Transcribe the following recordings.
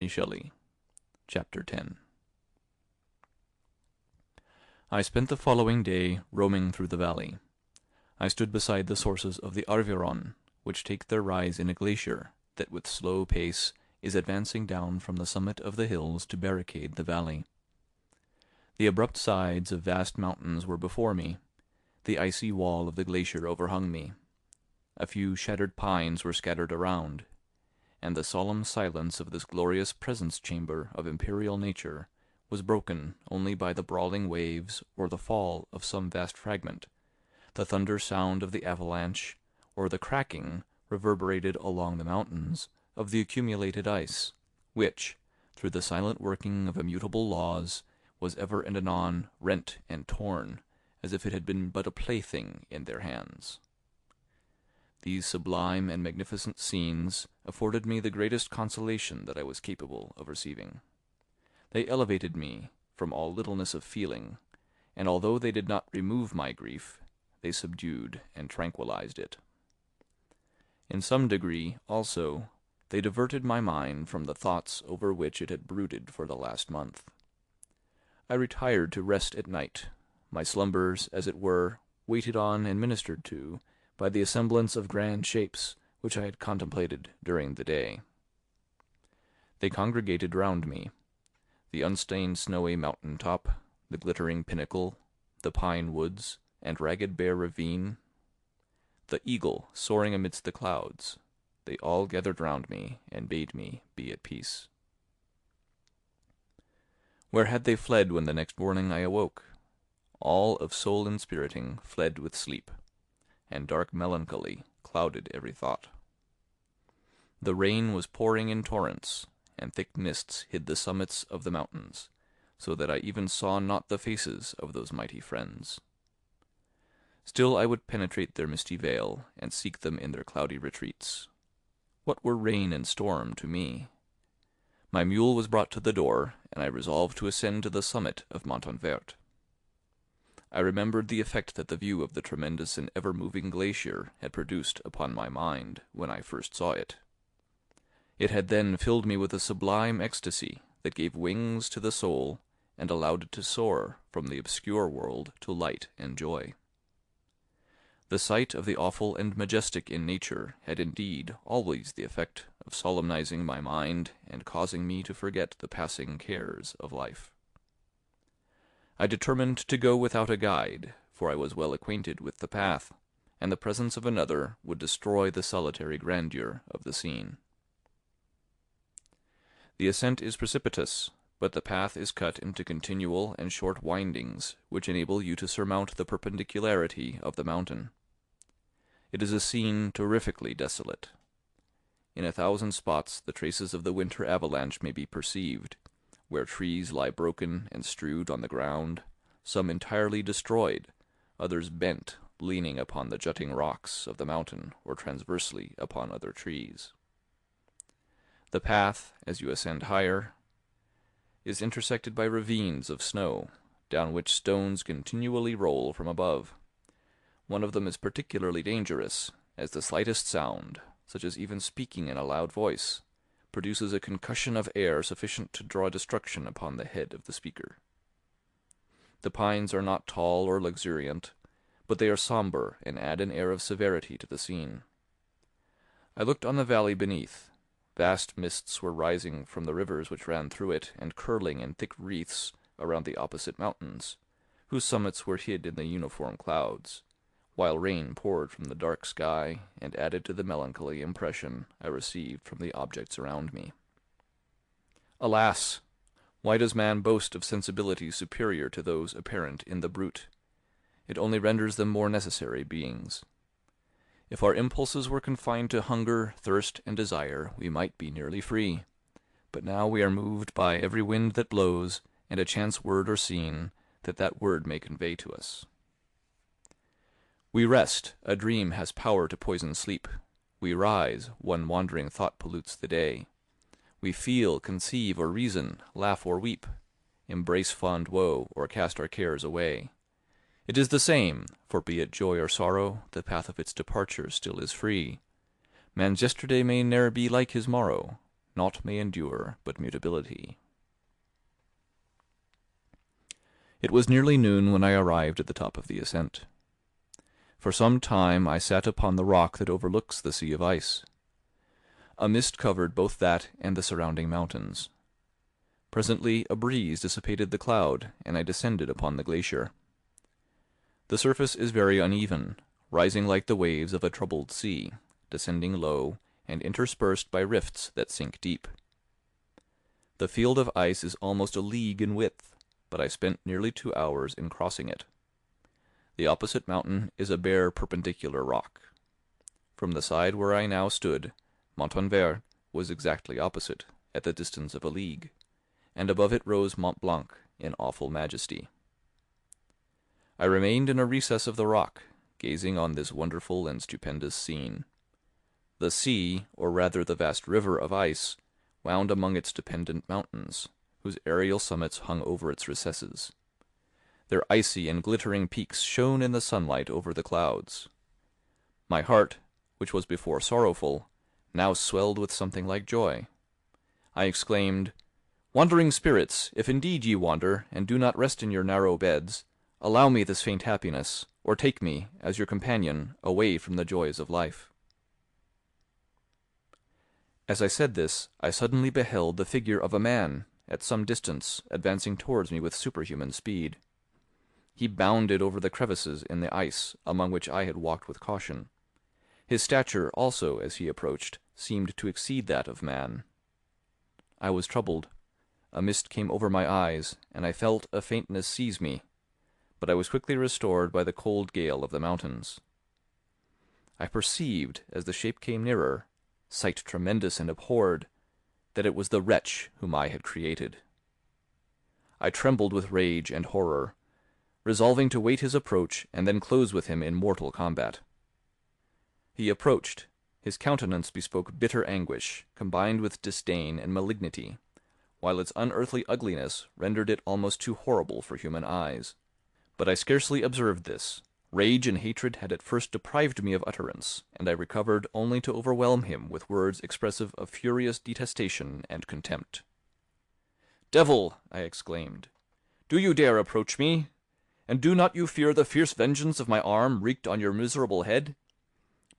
Shelley. Chapter 10. I spent the following day roaming through the valley. I stood beside the sources of the Arveiron, which take their rise in a glacier that with slow pace is advancing down from the summit of the hills to barricade the valley. The abrupt sides of vast mountains were before me. The icy wall of the glacier overhung me. A few shattered pines were scattered around, and the solemn silence of this glorious presence-chamber of imperial nature was broken only by the brawling waves or the fall of some vast fragment, the thunder sound of the avalanche, or the cracking, reverberated along the mountains, of the accumulated ice, which, through the silent working of immutable laws, was ever and anon rent and torn, as if it had been but a plaything in their hands. These sublime and magnificent scenes afforded me the greatest consolation that I was capable of receiving. They elevated me from all littleness of feeling, and although they did not remove my grief, they subdued and tranquillized it. In some degree, also, they diverted my mind from the thoughts over which it had brooded for the last month. I retired to rest at night, my slumbers, as it were, waited on and ministered to by the assemblance of grand shapes which I had contemplated during the day. They congregated round me, the unstained snowy mountain top, the glittering pinnacle, the pine woods, and ragged bare ravine, the eagle soaring amidst the clouds, they all gathered round me and bade me be at peace. Where had they fled when the next morning I awoke? All of soul inspiriting fled with sleep, and dark melancholy clouded every thought. The rain was pouring in torrents, and thick mists hid the summits of the mountains, so that I even saw not the faces of those mighty friends. Still I would penetrate their misty veil, and seek them in their cloudy retreats. What were rain and storm to me? My mule was brought to the door, and I resolved to ascend to the summit of Montanvert. I remembered the effect that the view of the tremendous and ever-moving glacier had produced upon my mind when I first saw it. It had then filled me with a sublime ecstasy that gave wings to the soul and allowed it to soar from the obscure world to light and joy. The sight of the awful and majestic in nature had indeed always the effect of solemnizing my mind and causing me to forget the passing cares of life. I determined to go without a guide, for I was well acquainted with the path, and the presence of another would destroy the solitary grandeur of the scene. The ascent is precipitous, but the path is cut into continual and short windings, which enable you to surmount the perpendicularity of the mountain. It is a scene terrifically desolate. In 1,000 spots the traces of the winter avalanche may be perceived, where trees lie broken and strewed on the ground, some entirely destroyed, others bent, leaning upon the jutting rocks of the mountain or transversely upon other trees. The path, as you ascend higher, is intersected by ravines of snow, down which stones continually roll from above. One of them is particularly dangerous, as the slightest sound, such as even speaking in a loud voice, produces a concussion of air sufficient to draw destruction upon the head of the speaker. The pines are not tall or luxuriant, but they are sombre and add an air of severity to the scene. I looked on the valley beneath. Vast mists were rising from the rivers which ran through it and curling in thick wreaths around the opposite mountains, whose summits were hid in the uniform clouds, while rain poured from the dark sky and added to the melancholy impression I received from the objects around me. Alas! Why does man boast of sensibilities superior to those apparent in the brute? It only renders them more necessary beings. If our impulses were confined to hunger, thirst, and desire, we might be nearly free. But now we are moved by every wind that blows, and a chance word or scene that word may convey to us. We rest, a dream has power to poison sleep. We rise, one wandering thought pollutes the day. We feel, conceive, or reason, laugh or weep, embrace fond woe, or cast our cares away. It is the same, for be it joy or sorrow, the path of its departure still is free. Man's yesterday may ne'er be like his morrow. naught may endure but mutability. It was nearly noon when I arrived at the top of the ascent. For some time I sat upon the rock that overlooks the sea of ice. A mist covered both that and the surrounding mountains. Presently a breeze dissipated the cloud, and I descended upon the glacier. The surface is very uneven, rising like the waves of a troubled sea, descending low, and interspersed by rifts that sink deep. The field of ice is almost a league in width, but I spent nearly 2 hours in crossing it. The opposite mountain is a bare perpendicular rock. From the side where I now stood, Montanvert was exactly opposite, at the distance of a league, and above it rose Mont Blanc in awful majesty. I remained in a recess of the rock, gazing on this wonderful and stupendous scene. The sea, or rather the vast river of ice, wound among its dependent mountains, whose aerial summits hung over its recesses. Their icy and glittering peaks shone in the sunlight over the clouds. My heart, which was before sorrowful, now swelled with something like joy. I exclaimed, "Wandering spirits, if indeed ye wander, and do not rest in your narrow beds, allow me this faint happiness, or take me, as your companion, away from the joys of life." As I said this, I suddenly beheld the figure of a man, at some distance, advancing towards me with superhuman speed. He bounded over the crevices in the ice, among which I had walked with caution. His stature also, as he approached, seemed to exceed that of man. I was troubled. A mist came over my eyes, and I felt a faintness seize me, but I was quickly restored by the cold gale of the mountains. I perceived, as the shape came nearer, sight tremendous and abhorred, that it was the wretch whom I had created. I trembled with rage and horror, resolving to wait his approach and then close with him in mortal combat. He approached. His countenance bespoke bitter anguish, combined with disdain and malignity, while its unearthly ugliness rendered it almost too horrible for human eyes. But I scarcely observed this. Rage and hatred had at first deprived me of utterance, and I recovered only to overwhelm him with words expressive of furious detestation and contempt. "Devil!" I exclaimed, "do you dare approach me? And do not you fear the fierce vengeance of my arm wreaked on your miserable head?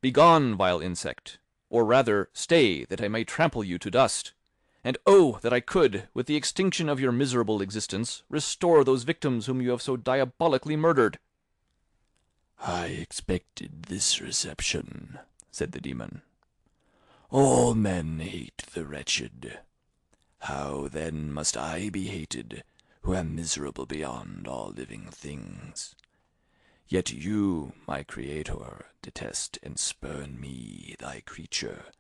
Begone, vile insect! Or rather, stay, that I may trample you to dust. And oh, that I could, with the extinction of your miserable existence, restore those victims whom you have so diabolically murdered!" "I expected this reception," said the demon. "All men hate the wretched. How, then, must I be hated, who am miserable beyond all living things? Yet you, my creator, detest and spurn me, thy creature,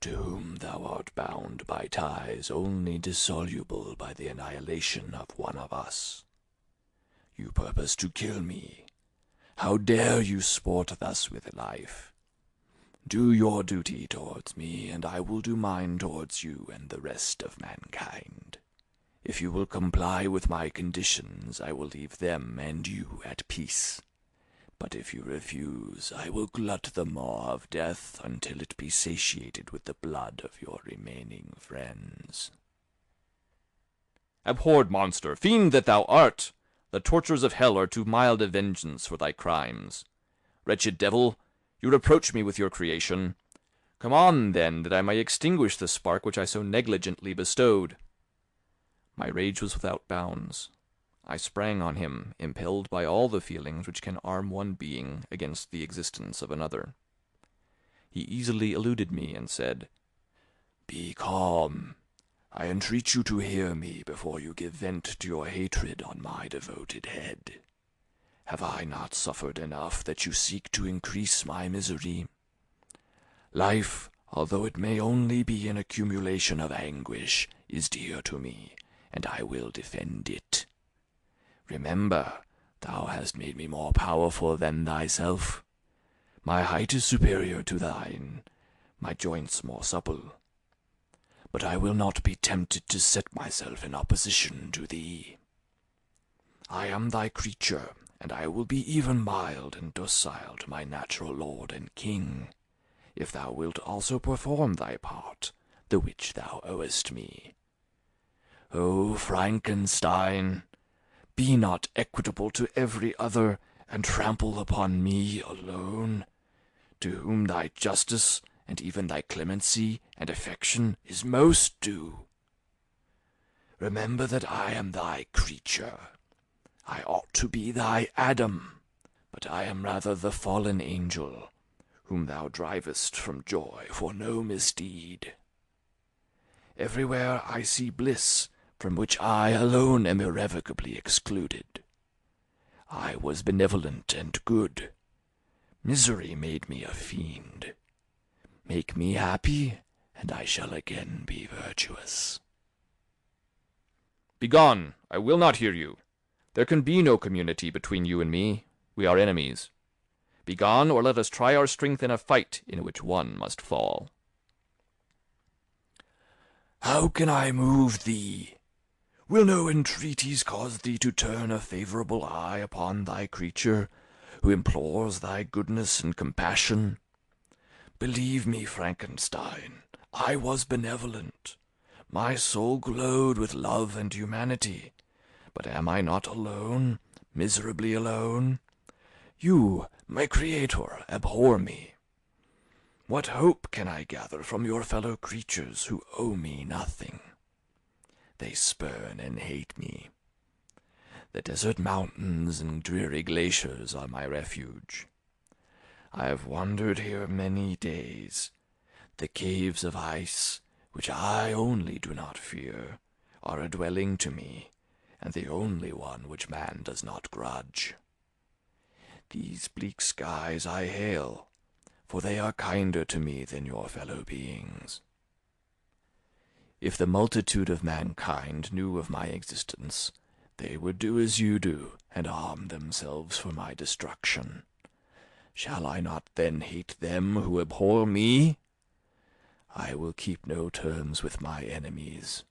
to whom thou art bound by ties only dissoluble by the annihilation of one of us. You purpose to kill me. How dare you sport thus with life? Do your duty towards me, and I will do mine towards you and the rest of mankind. If you will comply with my conditions, I will leave them and you at peace. But if you refuse, I will glut the maw of death until it be satiated with the blood of your remaining friends." "Abhorred monster, fiend that thou art! The tortures of hell are too mild a vengeance for thy crimes. Wretched devil, you reproach me with your creation. Come on, then, that I may extinguish the spark which I so negligently bestowed." My rage was without bounds. I sprang on him, impelled by all the feelings which can arm one being against the existence of another. He easily eluded me and said, "Be calm. I entreat you to hear me before you give vent to your hatred on my devoted head. Have I not suffered enough that you seek to increase my misery? Life, although it may only be an accumulation of anguish, is dear to me, and I will defend it. Remember, thou hast made me more powerful than thyself. My height is superior to thine, my joints more supple. But I will not be tempted to set myself in opposition to thee. I am thy creature, and I will be even mild and docile to my natural lord and king. If thou wilt also perform thy part, the which thou owest me. O Frankenstein, be not equitable to every other, and trample upon me alone, to whom thy justice and even thy clemency and affection is most due. Remember that I am thy creature. I ought to be thy Adam, but I am rather the fallen angel, whom thou drivest from joy for no misdeed. Everywhere I see bliss, from which I alone am irrevocably excluded. I was benevolent and good. Misery made me a fiend. Make me happy, and I shall again be virtuous. Begone! I will not hear you. There can be no community between you and me. We are enemies. Begone, or let us try our strength in a fight in which one must fall. How can I move thee? Will no entreaties cause thee to turn a favourable eye upon thy creature, who implores thy goodness and compassion? Believe me, Frankenstein, I was benevolent. My soul glowed with love and humanity. But am I not alone, miserably alone? You, my creator, abhor me. What hope can I gather from your fellow creatures who owe me nothing? They spurn and hate me. The desert mountains and dreary glaciers are my refuge. I have wandered here many days. The caves of ice, which I only do not fear, are a dwelling to me, and the only one which man does not grudge. These bleak skies I hail, for they are kinder to me than your fellow beings. If the multitude of mankind knew of my existence, they would do as you do, and arm themselves for my destruction. Shall I not then hate them who abhor me? I will keep no terms with my enemies.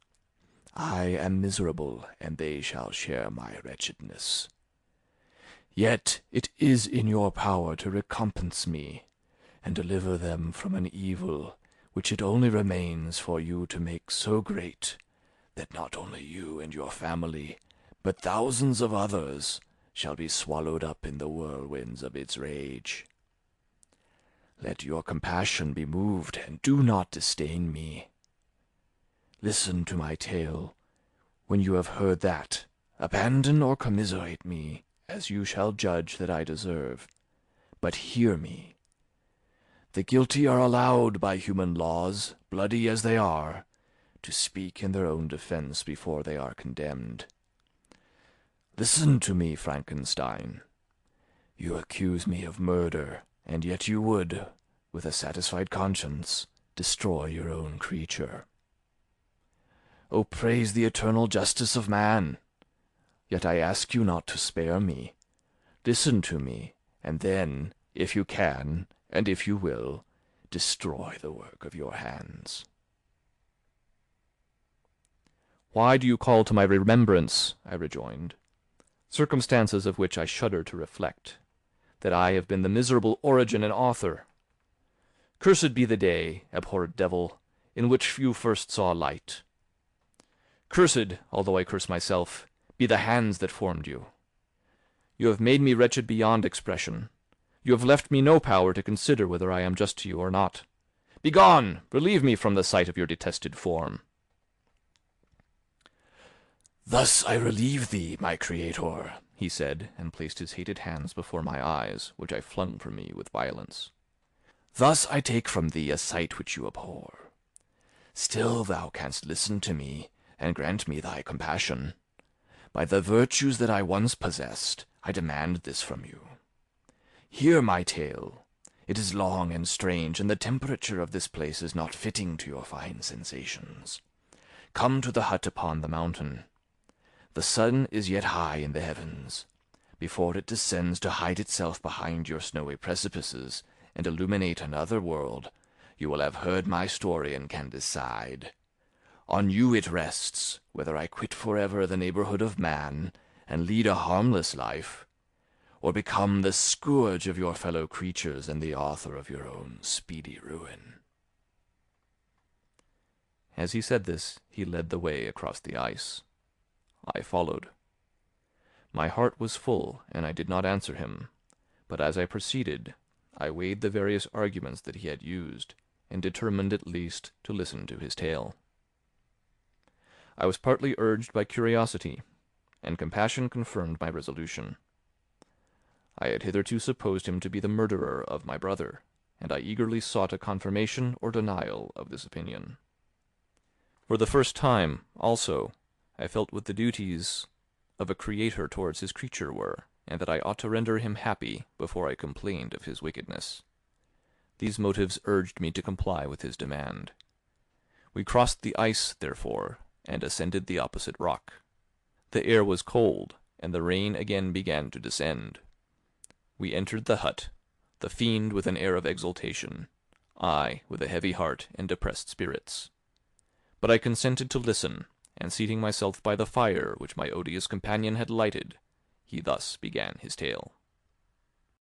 I am miserable, and they shall share my wretchedness. Yet it is in your power to recompense me, and deliver them from an evil which it only remains for you to make so great, that not only you and your family, but thousands of others, shall be swallowed up in the whirlwinds of its rage. Let your compassion be moved, and do not disdain me. Listen to my tale. When you have heard that, abandon or commiserate me, as you shall judge that I deserve. But hear me. The guilty are allowed by human laws, bloody as they are, to speak in their own defense before they are condemned. Listen to me, Frankenstein. You accuse me of murder, and yet you would, with a satisfied conscience, destroy your own creature. Oh, praise the eternal justice of man! Yet I ask you not to spare me. Listen to me, and then, if you can, and if you will, destroy the work of your hands. Why do you call to my remembrance, I rejoined, circumstances of which I shudder to reflect, that I have been the miserable origin and author? Cursed be the day, abhorred devil, in which you first saw light. Cursed, although I curse myself, be the hands that formed you. You have made me wretched beyond expression. You have left me no power to consider whether I am just to you or not. Begone! Relieve me from the sight of your detested form. Thus I relieve thee, my creator, he said, and placed his hated hands before my eyes, which I flung from me with violence. Thus I take from thee a sight which you abhor. Still thou canst listen to me, and grant me thy compassion. By the virtues that I once possessed, I demand this from you. Hear my tale. It is long and strange, and the temperature of this place is not fitting to your fine sensations. Come to the hut upon the mountain. The sun is yet high in the heavens. Before it descends to hide itself behind your snowy precipices and illuminate another world, you will have heard my story and can decide. On you it rests, whether I quit forever the neighborhood of man and lead a harmless life, or become the scourge of your fellow creatures and the author of your own speedy ruin. As he said this, he led the way across the ice. I followed. My heart was full, and I did not answer him, but as I proceeded, I weighed the various arguments that he had used, and determined at least to listen to his tale. I was partly urged by curiosity, and compassion confirmed my resolution. I had hitherto supposed him to be the murderer of my brother, and I eagerly sought a confirmation or denial of this opinion. For the first time, also, I felt what the duties of a creator towards his creature were, and that I ought to render him happy before I complained of his wickedness. These motives urged me to comply with his demand. We crossed the ice, therefore, and ascended the opposite rock. The air was cold, and the rain again began to descend. We entered the hut, the fiend with an air of exultation, I with a heavy heart and depressed spirits. But I consented to listen, and seating myself by the fire which my odious companion had lighted, he thus began his tale.